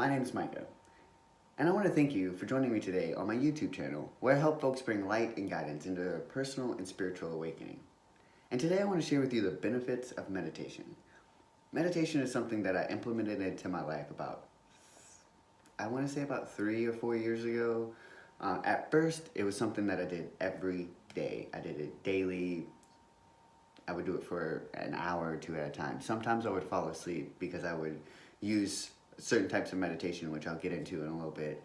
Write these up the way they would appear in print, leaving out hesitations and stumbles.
my name is Micah, and I want to thank you for joining me today on my YouTube channel, where I help folks bring light and guidance into their personal and spiritual awakening. And today I want to share with you the benefits of meditation. Meditation is something that I implemented into my life about 3 or 4 years ago. At first, it was something that I did every day. I did it daily. I would do it for an hour or two at a time. Sometimes I would fall asleep because I would use certain types of meditation, which I'll get into in a little bit,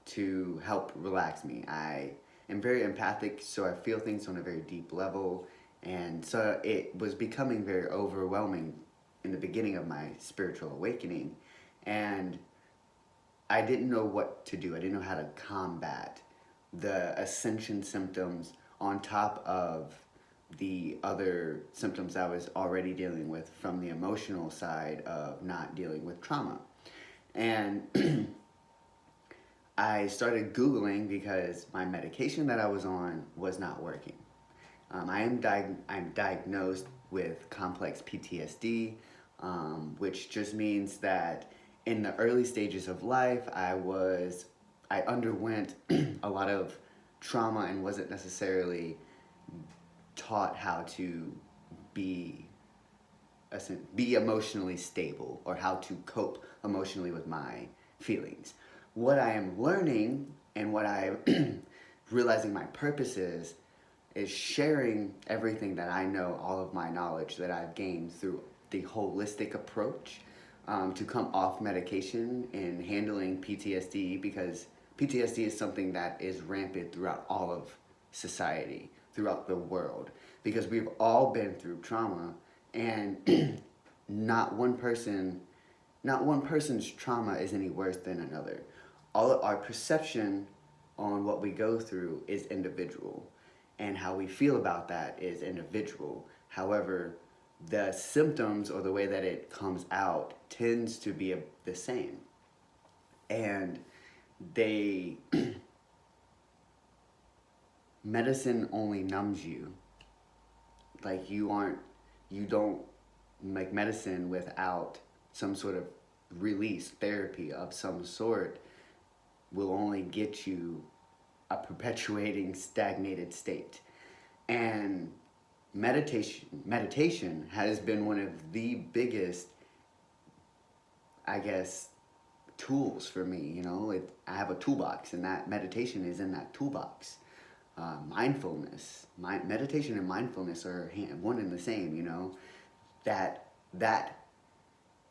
to help relax me. I am very empathic, so I feel things on a very deep level, and so it was becoming very overwhelming in the beginning of my spiritual awakening, and I didn't know what to do. I didn't know how to combat the ascension symptoms on top of the other symptoms I was already dealing with from the emotional side of not dealing with trauma. And I started Googling because my medication that I was on was not working. I'm diagnosed with complex PTSD, which just means that in the early stages of life, I underwent a lot of trauma and wasn't necessarily taught how to be emotionally stable or how to cope emotionally with my feelings. What I am learning and what I'm realizing my purpose is sharing everything that I know, all of my knowledge that I've gained through the holistic approach to come off medication and handling PTSD, because PTSD is something that is rampant throughout all of society, throughout the world, because we've all been through trauma, and not one person's trauma is any worse than another. All of our perception on what we go through is individual, and how we feel about that is individual. However, the symptoms or the way that it comes out tends to be the same, and medicine only numbs you. Like you don't make medicine without some sort of release. Therapy of some sort will only get you a perpetuating stagnated state. And meditation has been one of the biggest, I guess, tools for me. I have a toolbox, and that meditation is in that toolbox. Meditation and mindfulness are one and the same. That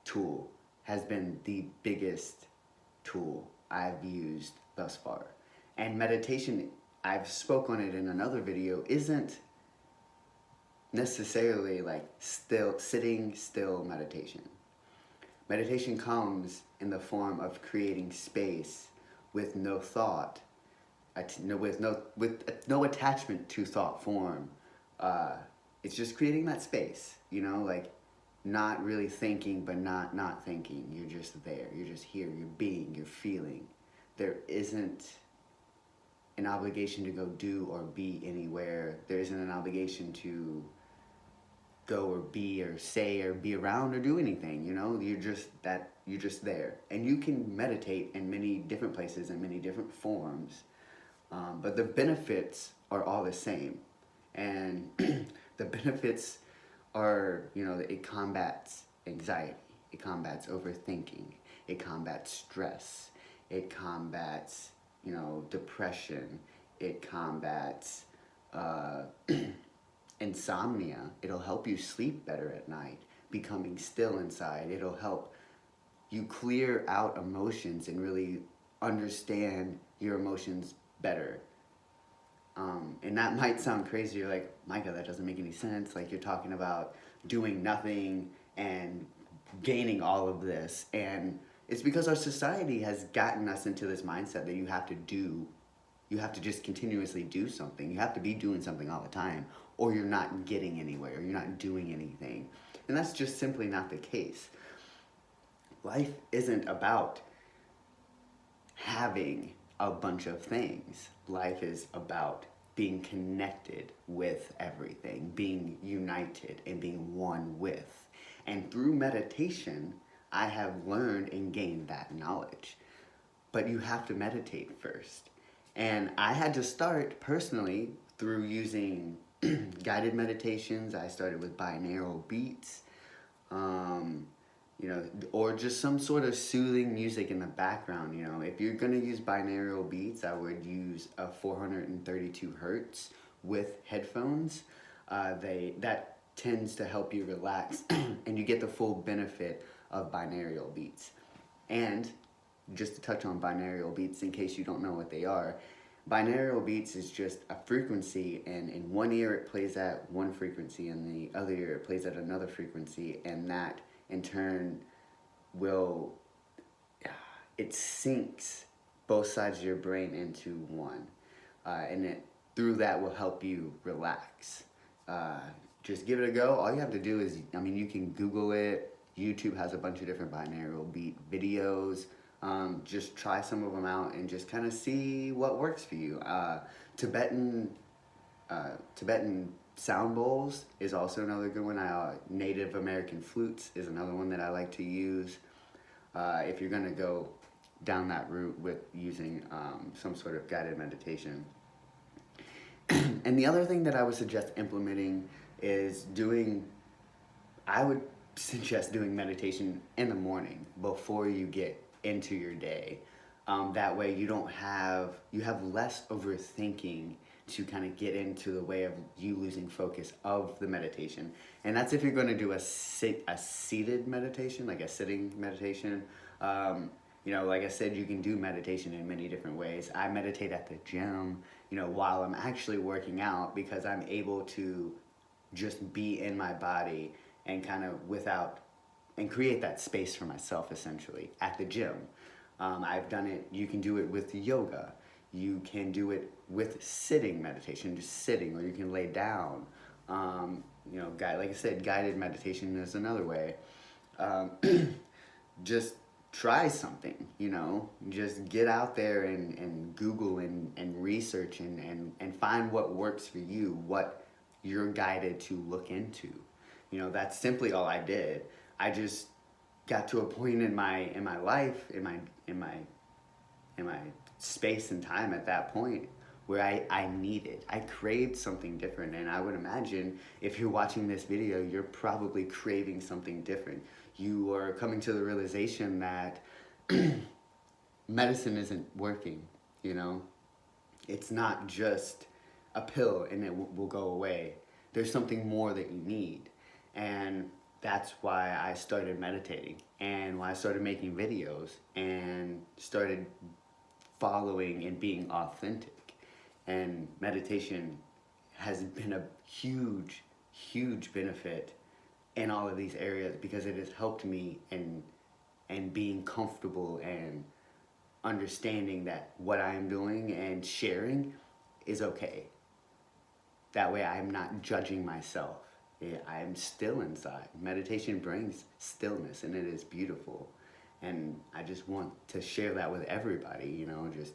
tool has been the biggest tool I've used thus far. And meditation, I've spoke on it in another video, isn't necessarily like sitting still meditation. Meditation comes in the form of creating space with no thought, with no attachment to thought form. It's just creating that space, like not really thinking, but not thinking. You're just there. You're just here. You're being. You're feeling. There isn't an obligation to go do or be anywhere. There isn't an obligation to go or be or say or be around or do anything. You're just there, and you can meditate in many different places in many different forms, but the benefits are all the same. And the benefits are, it combats anxiety, it combats overthinking, it combats stress, it combats depression, it combats insomnia. It'll help you sleep better at night, becoming still inside. It'll help you clear out emotions and really understand your emotions better. And that might sound crazy. You're like, Micah, that doesn't make any sense. Like, you're talking about doing nothing and gaining all of this. And it's because our society has gotten us into this mindset that you have to just continuously do something. You have to be doing something all the time, or you're not getting anywhere, or you're not doing anything. And that's just simply not the case. Life isn't about having a bunch of things. Life is about being connected with everything, being united and being one with. And through meditation, I have learned and gained that knowledge. But you have to meditate first. And I had to start personally through using guided meditations. I started with binaural beats, um, or just some sort of soothing music in the background. If you're gonna use binaural beats, I would use a 432 hertz with headphones. That tends to help you relax, and you get the full benefit of binaural beats. And just to touch on binaural beats, in case you don't know what they are, binaural beats is just a frequency, and in one ear it plays at one frequency, and the other ear it plays at another frequency, and that in turn will, it syncs both sides of your brain into one, and it through that will help you relax. Just give it a go. All you have to do is, you can Google it. YouTube has a bunch of different binaural beat videos. Just try some of them out and just kind of see what works for you. Tibetan sound bowls is also another good one. Native American flutes is another one that I like to use. If you're gonna go down that route with using some sort of guided meditation. And the other thing that I would suggest implementing is I would suggest doing meditation in the morning before you get into your day. That way you have less overthinking to kind of get into the way of you losing focus of the meditation. And that's if you're going to do a seated meditation, like a sitting meditation. Like I said, you can do meditation in many different ways. I meditate at the gym, while I'm actually working out, because I'm able to just be in my body and kind of and create that space for myself essentially at the gym. I've done it, you can do it with yoga. You can do it with sitting meditation, just sitting, or you can lay down. Like I said, guided meditation is another way. Just try something, just get out there and Google and research and find what works for you, what you're guided to look into. That's simply all I did. I just got to a point in my life, in my space and time at that point where I craved something different. And I would imagine if you're watching this video, you're probably craving something different. You are coming to the realization that medicine isn't working, It's not just a pill and it will go away. There's something more that you need. And that's why I started meditating, and why I started making videos and started following and being authentic. And meditation has been a huge, huge benefit in all of these areas, because it has helped me in being comfortable and understanding that what I am doing and sharing is okay. That way I'm not judging myself. I am still inside. Meditation brings stillness, and it is beautiful. And I just want to share that with everybody, just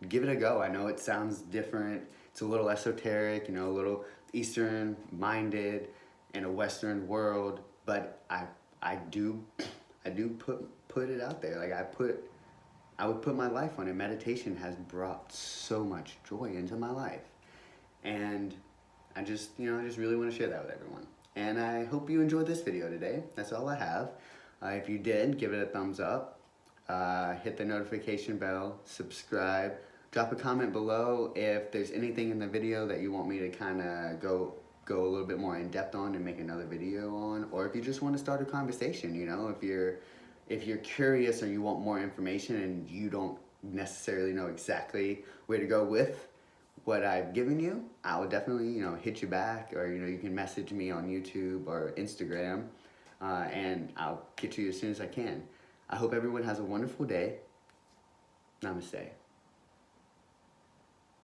give it a go. I know it sounds different. It's a little esoteric, a little Eastern minded in a Western world, but I do put it out there. Like I would put my life on it. Meditation has brought so much joy into my life. And I just really want to share that with everyone. And I hope you enjoyed this video today. That's all I have. If you did, give it a thumbs up. Hit the notification bell, subscribe, drop a comment below if there's anything in the video that you want me to kind of go a little bit more in depth on and make another video on, or if you just want to start a conversation, if you're curious or you want more information and you don't necessarily know exactly where to go with what I've given you, I will definitely, hit you back, or, you can message me on YouTube or Instagram, and I'll get to you as soon as I can. I hope everyone has a wonderful day. Namaste.